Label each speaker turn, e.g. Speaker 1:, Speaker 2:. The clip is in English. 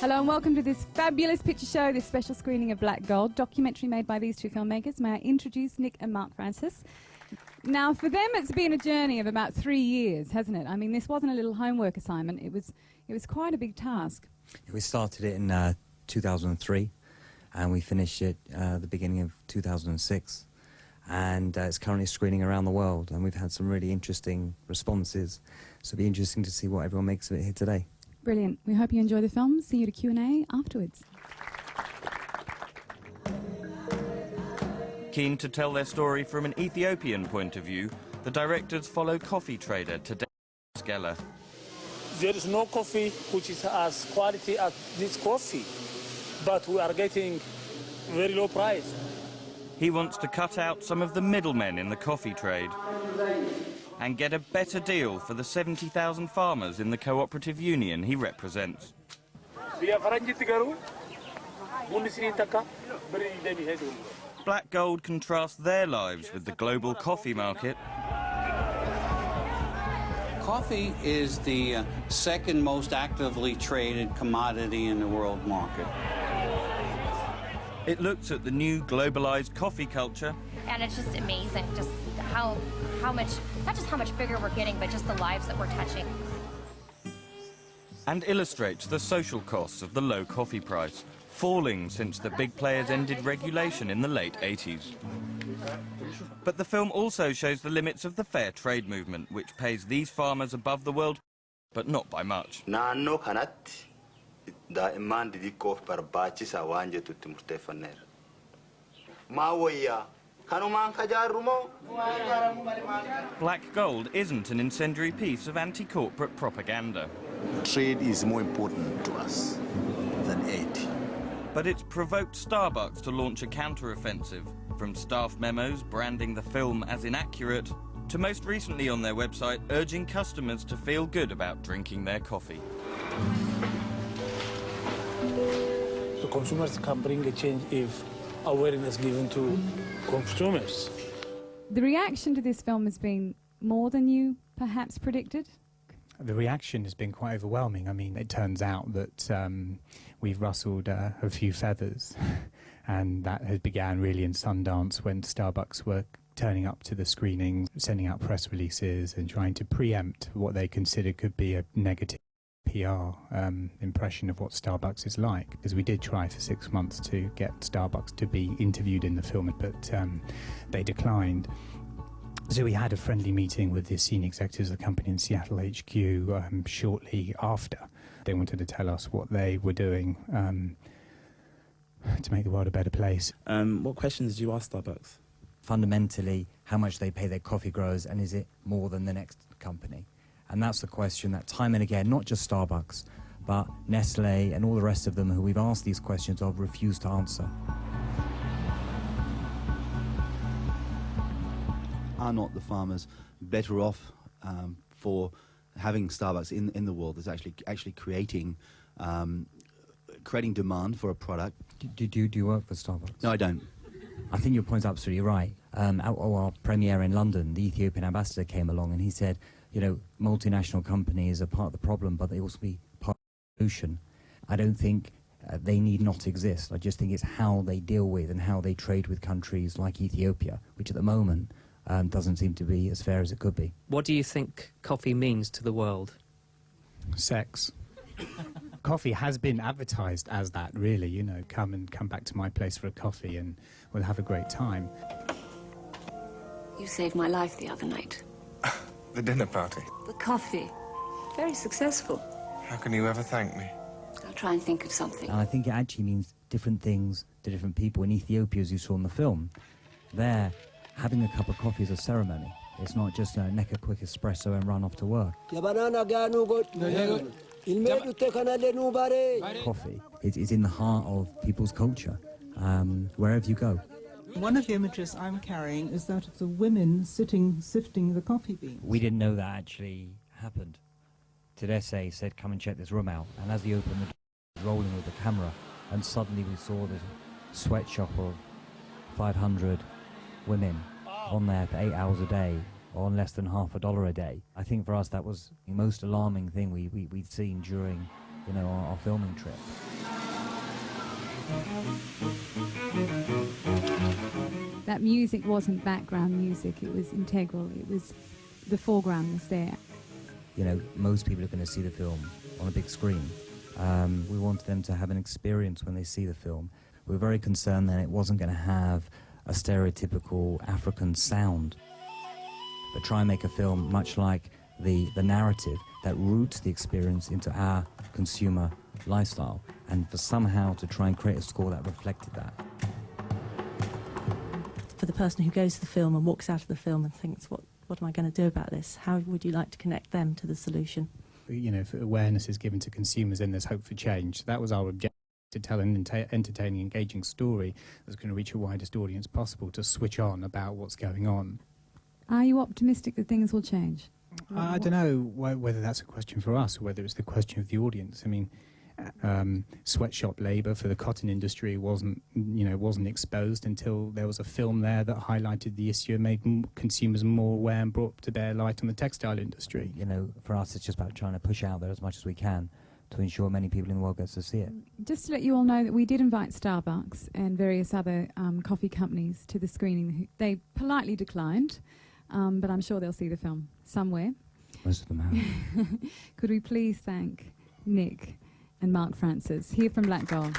Speaker 1: Hello and welcome to this fabulous picture show, this special screening of Black Gold, documentary made by these two filmmakers. May I introduce Nick and Mark Francis. Now, for them, it's been a journey of about 3 years, hasn't it? I mean, this wasn't a little homework assignment. It was quite a big task.
Speaker 2: We started it in 2003, and we finished it the beginning of 2006. And it's currently screening around the world, and we've had some really interesting responses. So it'll be interesting to see what everyone makes of it here today.
Speaker 1: Brilliant. We hope you enjoy the film. See you at Q&A afterwards.
Speaker 3: Keen to tell their story from an Ethiopian point of view, the directors follow coffee trader Tadej Geller.
Speaker 4: There is no coffee which is as quality as this coffee, but we are getting very low price.
Speaker 3: He wants to cut out some of the middlemen in the coffee trade and get a better deal for the 70,000 farmers in the cooperative union he represents. Black Gold contrasts their lives with the global coffee market.
Speaker 5: Coffee is the second most actively traded commodity in the world market.
Speaker 3: It looks at the new globalized coffee culture.
Speaker 6: And it's just amazing, just how much, not just how much bigger we're getting, but just the lives that we're touching.
Speaker 3: And illustrates the social costs of the low coffee price, falling since the big players ended regulation in the late 80s. But the film also shows the limits of the fair trade movement, which pays these farmers above the world, but not by much. Black Gold isn't an incendiary piece of anti-corporate propaganda.
Speaker 7: Trade is more important to us than aid.
Speaker 3: But it's provoked Starbucks to launch a counter-offensive, from staff memos branding the film as inaccurate, to most recently on their website urging customers to feel good about drinking their coffee.
Speaker 4: The consumers can bring a change if awareness given to consumers.
Speaker 1: The reaction to this film has been more than you perhaps predicted?
Speaker 8: The reaction has been quite overwhelming. I mean, it turns out that we've rustled a few feathers, and that had began really in Sundance when Starbucks were turning up to the screenings, sending out press releases and trying to preempt what they considered could be a negative PR impression of what Starbucks is like. Because we did try for 6 months to get Starbucks to be interviewed in the film, but they declined. So we had a friendly meeting with the senior executives of the company in Seattle HQ shortly after. They wanted to tell us what they were doing to make the world a better place.
Speaker 9: What questions do you ask Starbucks?
Speaker 2: Fundamentally, how much they pay their coffee growers, and is it more than the next company? And that's the question that time and again, not just Starbucks, but Nestle and all the rest of them who we've asked these questions of refuse to answer.
Speaker 10: Are not the farmers better off for having Starbucks in the world? That's actually creating demand for a product.
Speaker 2: Do you work for Starbucks?
Speaker 10: No, I don't.
Speaker 2: I think your point's absolutely right. At our premiere in London, the Ethiopian ambassador came along and he said, you know, multinational companies are part of the problem, but they also be part of the solution. I don't think they need not exist. I just think it's how they deal with and how they trade with countries like Ethiopia, which at the moment doesn't seem to be as fair as it could be.
Speaker 11: What do you think coffee means to the world?
Speaker 8: Sex. Coffee has been advertised as that, really, you know, come back to my place for a coffee and we'll have a great time.
Speaker 12: You saved my life the other night.
Speaker 13: The dinner party?
Speaker 12: The coffee. Very successful.
Speaker 13: How can you ever thank me?
Speaker 12: I'll try and think of something.
Speaker 2: And I think it actually means different things to different people. In Ethiopia, as you saw in the film, there, having a cup of coffee is a ceremony. It's not just neck a quick espresso and run off to work. Coffee is in the heart of people's culture, wherever you go.
Speaker 14: One of the images I'm carrying is that of the women sifting the coffee beans.
Speaker 2: We didn't know that actually happened. Tadesse said, come and check this room out. And as he opened the door, rolling with the camera, and suddenly we saw the sweatshop of 500 women on there for 8 hours a day, on less than $50 a day. I think for us that was the most alarming thing we'd seen during you know, our filming trip.
Speaker 1: That music wasn't background music, it was integral, it was, the foreground was there.
Speaker 2: You know, most people are going to see the film on a big screen. We wanted them to have an experience when they see the film. We were very concerned that it wasn't going to have a stereotypical African sound, but try and make a film much like the narrative that roots the experience into our consumer lifestyle, and for somehow to try and create a score that reflected that.
Speaker 15: For the person who goes to the film and walks out of the film and thinks, what am I going to do about this? How would you like to connect them to the solution?
Speaker 8: You know, if awareness is given to consumers, then there's hope for change. That was our objective, to tell an entertaining, engaging story that's going to reach a widest audience possible, to switch on about what's going on.
Speaker 1: Are you optimistic that things will change?
Speaker 8: I don't know whether that's a question for us or whether it's the question of the audience. I mean, sweatshop labour for the cotton industry wasn't exposed until there was a film there that highlighted the issue and made consumers more aware and brought to bear light on the textile industry.
Speaker 2: You know, for us, it's just about trying to push out there as much as we can to ensure many people in the world gets to see it.
Speaker 1: Just to let you all know that we did invite Starbucks and various other coffee companies to the screening. They politely declined, but I'm sure they'll see the film somewhere.
Speaker 2: Most of them have.
Speaker 1: Could we please thank Nick and Marc Francis here from Black Gold.